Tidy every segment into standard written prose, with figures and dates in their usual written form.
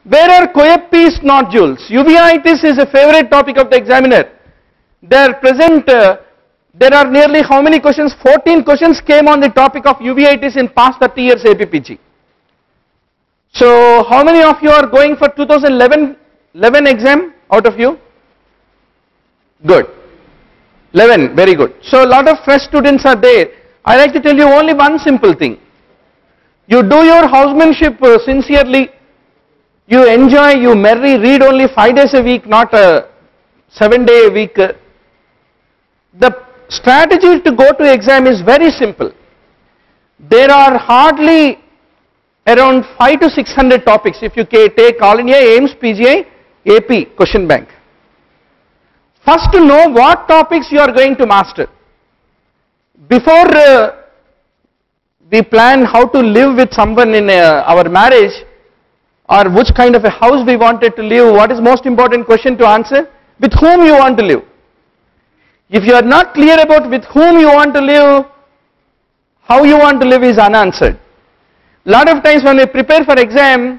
Where are Koeppe's nodules? Uveitis is a favorite topic of the examiner. They are present, there are nearly how many questions? 14 questions came on the topic of uveitis in past 30 years APPG. So how many of you are going for 2011 exam out of you? Good. 11, very good. So a lot of fresh students are there. I like to tell you only one simple thing. You do your housemanship sincerely, you enjoy, you merry, read only 5 days a week, not a 7 day a week. The strategy to go to exam is very simple. There are hardly around 500 to 600 topics if you take All India, AIMS, PGI, AP question bank. First to know what topics you are going to master. Before we plan how to live with someone in our marriage, or which kind of a house we wanted to live, what is most important question to answer? With whom you want to live. If you are not clear about with whom you want to live, how you want to live is unanswered. Lot of times when we prepare for exam,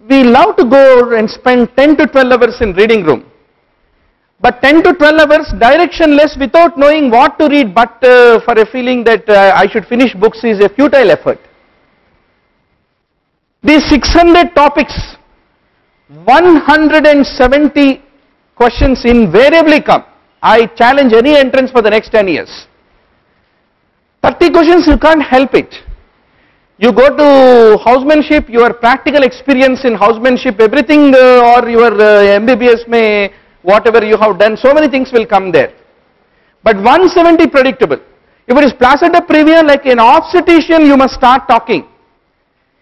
we love to go and spend 10 to 12 hours in reading room. But 10 to 12 hours directionless without knowing what to read, but for a feeling that I should finish books is a futile effort. These 600 topics, 170 questions invariably come. I challenge any entrance for the next 10 years. 30 questions you can't help it. You go to housemanship, your practical experience in housemanship, everything or your MBBS may, whatever you have done, so many things will come there. But 170 predictable. If it is placenta previa, like an obstetrician, you must start talking.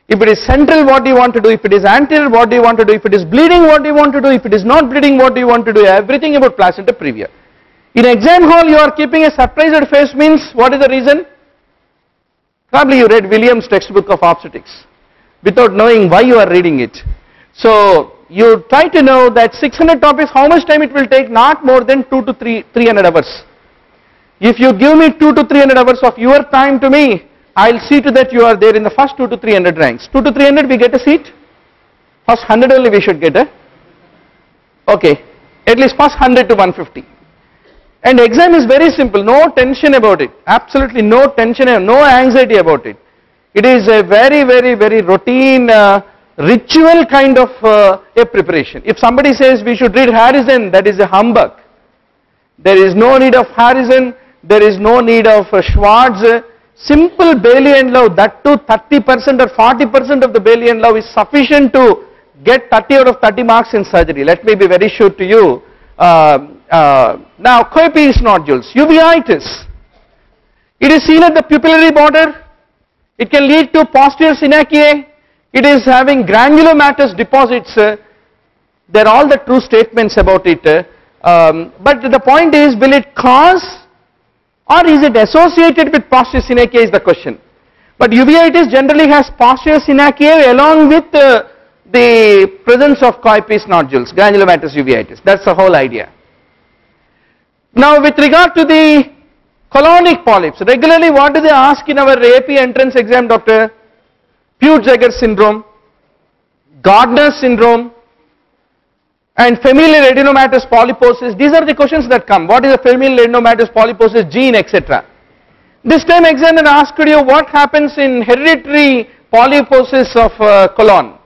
If it is central, what do you want to do? If it is anterior, what do you want to do? If it is bleeding, what do you want to do? If it is not bleeding, what do you want to do? Everything about placenta previa. In exam hall, you are keeping a surprised face means, what is the reason? Probably you read Williams' textbook of obstetrics without knowing why you are reading it. So you try to know that 600 topics, how much time it will take? Not more than 2 to 300 hours. If you give me 2 to 300 hours of your time to me, I'll see to that you are there in the first 2 to 300 ranks. 2 to 300 we get a seat. First 100 only we should get a. Okay, at least first 100 to 150. And exam is very simple, no tension about it, absolutely no tension, no anxiety about it. It is a very routine, ritual kind of a preparation. If somebody says we should read Harrison, that is a humbug. There is no need of Harrison, there is no need of Schwartz. Simple Bailey and Love, that too 30% or 40% of the Bailey and Love is sufficient to get 30 out of 30 marks in surgery. Let me be very sure to you. Now Koeppe's nodules, uveitis. It is seen at the pupillary border. It can lead to posterior synechiae. It is having granulomatous deposits. They are all the true statements about it. But the point is, will it cause or is it associated with posterior synechiae is the question. But uveitis generally has posterior synechiae along with the presence of Koeppe's nodules, granulomatous uveitis. That's the whole idea. Now with regard to the colonic polyps, regularly what do they ask in our AP entrance exam, doctor? Peutz-Jeghers syndrome, Gardner syndrome, and familial adenomatous polyposis. These are the questions that come. What is a familial adenomatous polyposis gene, etc. This time examiner asked you what happens in hereditary polyposis of colon.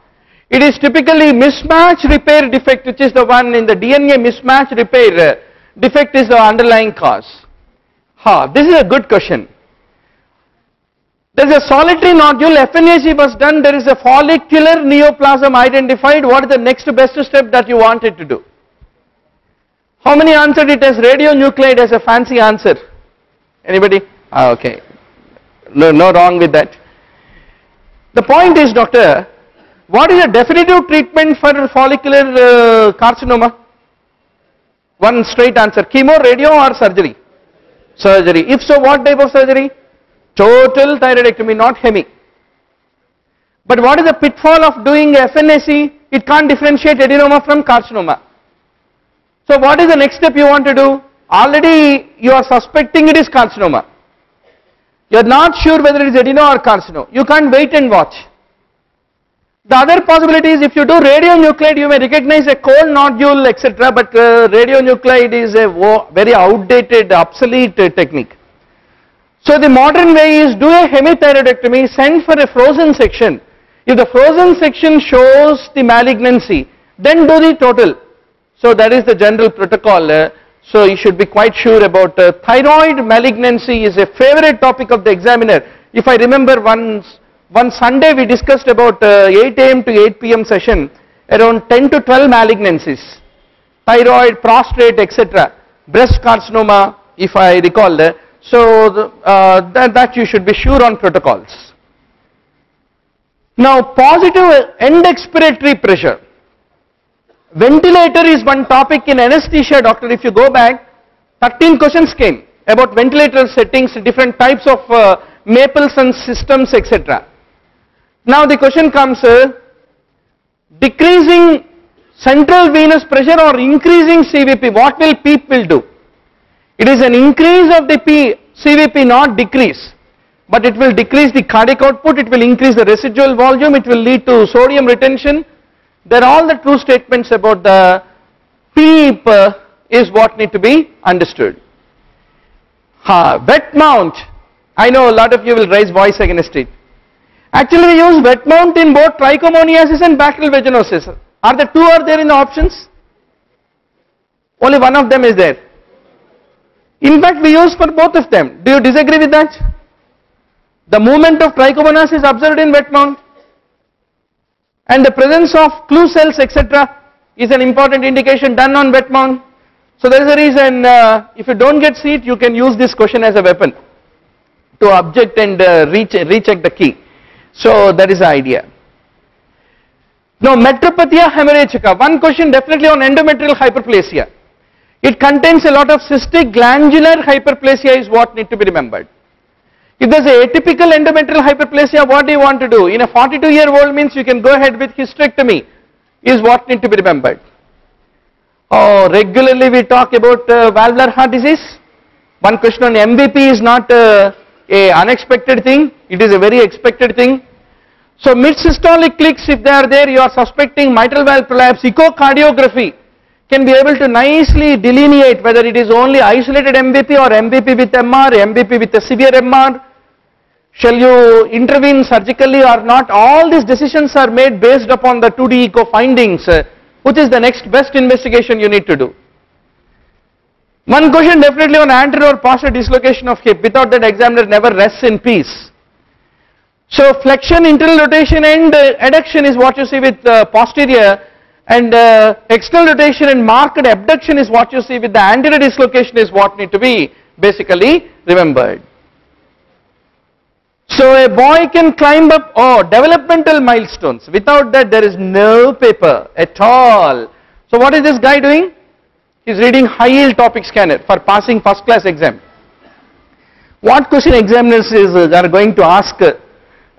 It is typically mismatch repair defect, which is the one in the DNA mismatch repair defect is the underlying cause. This is a good question. There is a solitary nodule, FNAC was done, there is a follicular neoplasm identified. What is the next best step that you wanted to do? How many answered it as radionuclide as a fancy answer? Anybody? Okay. No wrong with that. The point is, doctor, what is a definitive treatment for follicular carcinoma? One straight answer, chemo, radio or surgery? Surgery. If so, what type of surgery? Total thyroidectomy, not hemi. But what is the pitfall of doing FNAC? It can't differentiate adenoma from carcinoma. So what is the next step you want to do? Already you are suspecting it is carcinoma. You are not sure whether it is adeno or carcinoma. You can't wait and watch. The other possibility is if you do radionuclide, you may recognize a cold nodule, etc. But radionuclide is a very outdated, obsolete technique. So the modern way is do a hemithyroidectomy, send for a frozen section. If the frozen section shows the malignancy, then do the total. So that is the general protocol. So you should be quite sure about thyroid malignancy is a favorite topic of the examiner. If I remember one Sunday we discussed about 8 am to 8 pm session around 10 to 12 malignancies. Thyroid, prostate, etc. Breast carcinoma, if I recall. So that you should be sure on protocols. Now positive end expiratory pressure. Ventilator is one topic in anesthesia, doctor. If you go back, 13 questions came about ventilator settings, different types of Mapleson systems, etc. Now the question comes, decreasing central venous pressure or increasing CVP, what will PEEP will do? It is an increase of the CVP, not decrease, but it will decrease the cardiac output, it will increase the residual volume, it will lead to sodium retention. There are all the true statements about the PEEP is what need to be understood. Wet mount, I know a lot of you will raise voice against it. Actually we use wet mount in both trichomoniasis and bacterial vaginosis. Are the two are there in the options? Only one of them is there. In fact we use for both of them. Do you disagree with that? The movement of trichomonas is observed in wet mount. And the presence of clue cells, etc. is an important indication done on wet mount. So there is a reason if you don't get seat, you can use this question as a weapon to object and recheck the key. So that is the idea. Now metropathia hemorrhagica, one question definitely on endometrial hyperplasia. It contains a lot of cystic glandular hyperplasia is what need to be remembered. If there is a atypical endometrial hyperplasia, what do you want to do? In a 42-year-old means you can go ahead with hysterectomy is what need to be remembered. Oh, regularly we talk about valvular heart disease. One question on MVP is not a unexpected thing, it is a very expected thing. So mid-systolic clicks, if they are there, you are suspecting mitral valve prolapse, echocardiography can be able to nicely delineate whether it is only isolated MVP or MVP with MR, MVP with a severe MR. Shall you intervene surgically or not? All these decisions are made based upon the 2D echo findings, which is the next best investigation you need to do. One question definitely on anterior or posterior dislocation of hip, without that examiner never rests in peace. So flexion, internal rotation and adduction is what you see with posterior, and external rotation and marked abduction is what you see with the anterior dislocation is what need to be basically remembered. So a boy can climb up, developmental milestones, without that there is no paper at all. So what is this guy doing? He is reading high yield topic scanner for passing first class exam. What question examiners are going to ask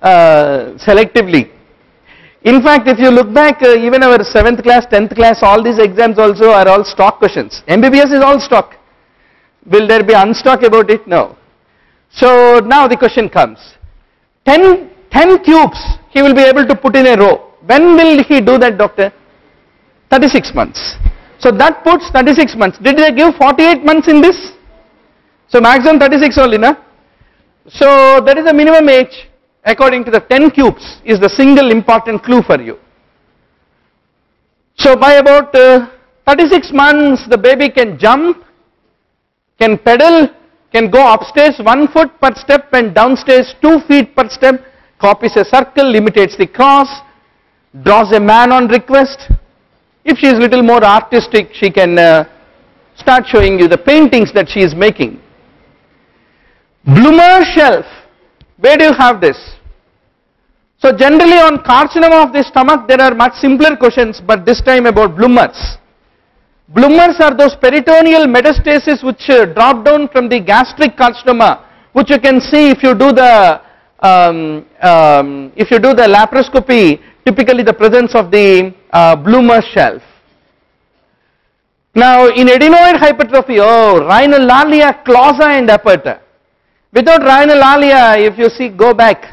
selectively? In fact, if you look back, even our 7th class, 10th class, all these exams also are all stock questions. MBBS is all stock. Will there be unstock about it? No. So now the question comes. 10 cubes he will be able to put in a row. When will he do that, doctor? 36 months. So that puts 36 months. Did they give 48 months in this? So maximum 36 only, na? So that is the minimum age. According to the 10 cubes is the single important clue for you. So by about 36 months the baby can jump, can pedal, can go upstairs 1 foot per step and downstairs 2 feet per step, copies a circle, imitates the cross, draws a man on request. If she is little more artistic, she can start showing you the paintings that she is making. Bloomer shelf, where do you have this? So generally on carcinoma of the stomach there are much simpler questions, but this time about bloomers. Bloomers are those peritoneal metastases which drop down from the gastric carcinoma, which you can see if you do the laparoscopy, typically the presence of the bloomer shelf. Now in adenoid hypertrophy, rhinolalia, clausa and aperta. Without rhinolalia, if you see, go back,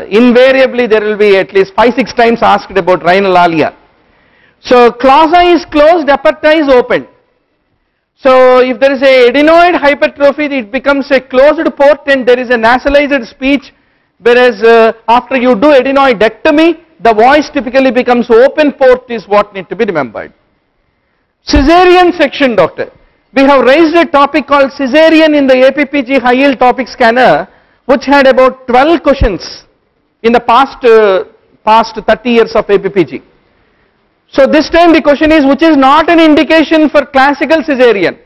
invariably there will be at least 5-6 times asked about rhinolalia. So clause I is closed, aperta is open. So if there is a adenoid hypertrophy, it becomes a closed port and there is a nasalized speech, whereas after you do adenoidectomy, the voice typically becomes open port is what need to be remembered. Caesarean section, doctor. We have raised a topic called caesarean in the APPG high yield topic scanner, which had about 12 questions in the past 30 years of APPG. So this time the question is, which is not an indication for classical caesarean?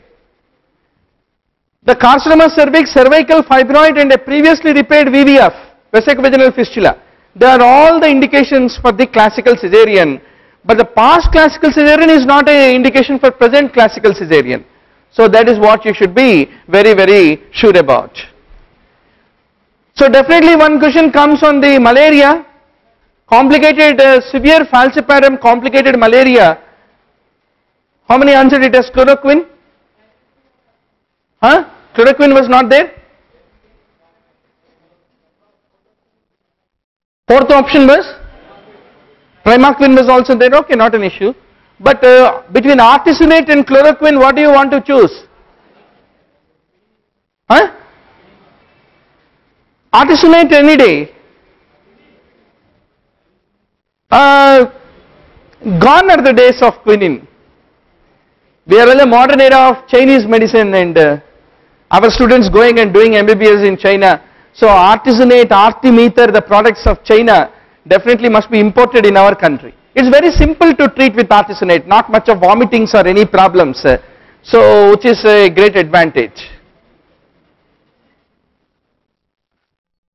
The carcinoma cervix, cervical fibroid and a previously repaired VVF, vesicovaginal fistula, they are all the indications for the classical caesarean, but the past classical caesarean is not an indication for present classical caesarean. So that is what you should be very, very sure about. So definitely one question comes on the malaria. Complicated, severe falciparum, complicated malaria. How many answered it as chloroquine? Huh? Chloroquine was not there? Fourth option was? Primaquine was also there, okay, not an issue. But between artesunate and chloroquine, what do you want to choose? Huh? Artesunate any day. Gone are the days of quinine. We are in the modern era of Chinese medicine and our students going and doing MBBS in China. So artesunate, artemether, the products of China definitely must be imported in our country. It's very simple to treat with artesunate, not much of vomitings or any problems. So which is a great advantage.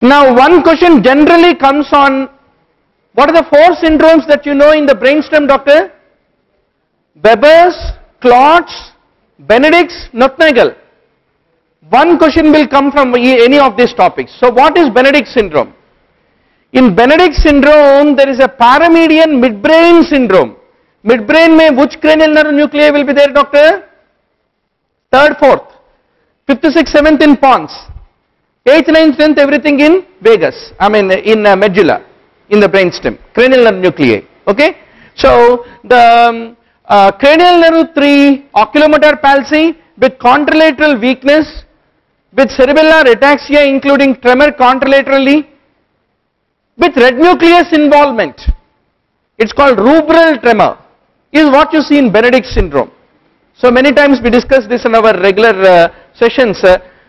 Now one question generally comes on, what are the 4 syndromes that you know in the brainstem, doctor? Weber's, Klotz, Benedict's, Nothnagel. One question will come from any of these topics. So what is Benedict syndrome? In Benedict syndrome, there is a paramedian midbrain syndrome. Midbrain mein which cranial nerve nuclei will be there, doctor? 3rd, 4th, 5th, 6th, 7th in pons. 8th, 9th, 10th, everything in vagus, in medulla, in the brainstem, cranial nerve nuclei, okay? So, the cranial nerve 3, oculomotor palsy with contralateral weakness, with cerebellar ataxia including tremor contralaterally, with red nucleus involvement, it's called rubral tremor, is what you see in Benedict syndrome. So many times we discuss this in our regular sessions.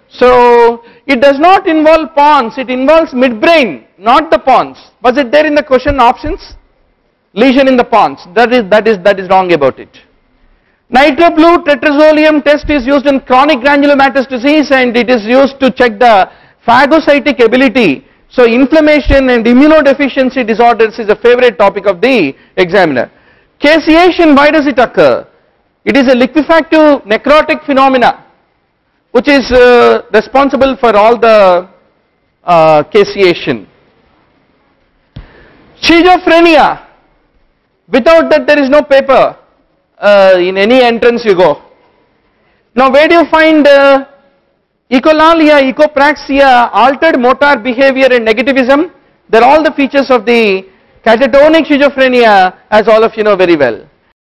So it does not involve pons, it involves midbrain, not the pons. Was it there in the question options? Lesion in the pons, that is wrong about it. Nitroblue tetrazolium test is used in chronic granulomatous disease and it is used to check the phagocytic ability. So inflammation and immunodeficiency disorders is a favorite topic of the examiner. Caseation, why does it occur? It is a liquefactive necrotic phenomena which is responsible for all the caseation. Schizophrenia, without that there is no paper in any entrance you go. Now where do you find echolalia, echopraxia, altered motor behavior and negativism? They are all the features of the catatonic schizophrenia, as all of you know very well.